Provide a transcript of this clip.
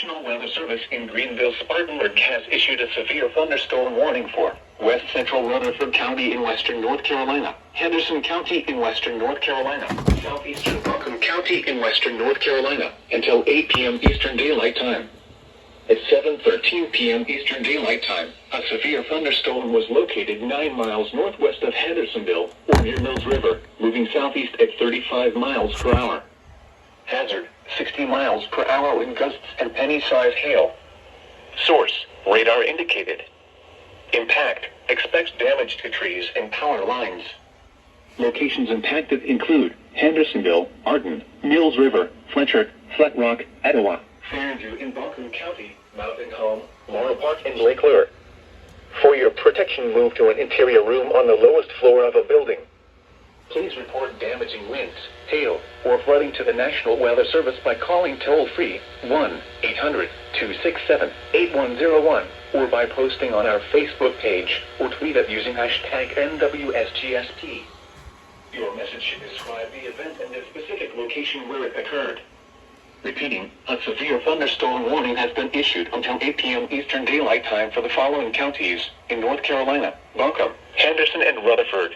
National Weather Service in Greenville-Spartanburg has issued a severe thunderstorm warning for West Central Rutherford County in western North Carolina, Henderson County in western North Carolina, southeastern Buncombe County in western North Carolina, until 8 p.m. Eastern Daylight Time. At 7:13 p.m. Eastern Daylight Time, a severe thunderstorm was located 9 miles northwest of Hendersonville, or near Mills River, moving southeast at 35 miles per hour. Hazard, 60 miles per hour wind gusts and penny-sized hail. Source, radar indicated. Impact, expects damage to trees and power lines. Locations impacted include Hendersonville, Arden, Mills River, Fletcher, Flat Rock, Etowah, Fairview in Buncombe County, Mountain Home, Laurel Park, and Lake Lure. For your protection, move to an interior room on the lowest floor of a building. Please report damaging winds, hail, or flooding to the National Weather Service by calling toll-free 1-800-267-8101 or by posting on our Facebook page or tweet it using hashtag NWSGST. Your message should describe the event and the specific location where it occurred. Repeating, a severe thunderstorm warning has been issued until 8 p.m. Eastern Daylight Time for the following counties in North Carolina: Buncombe, Henderson, and Rutherford.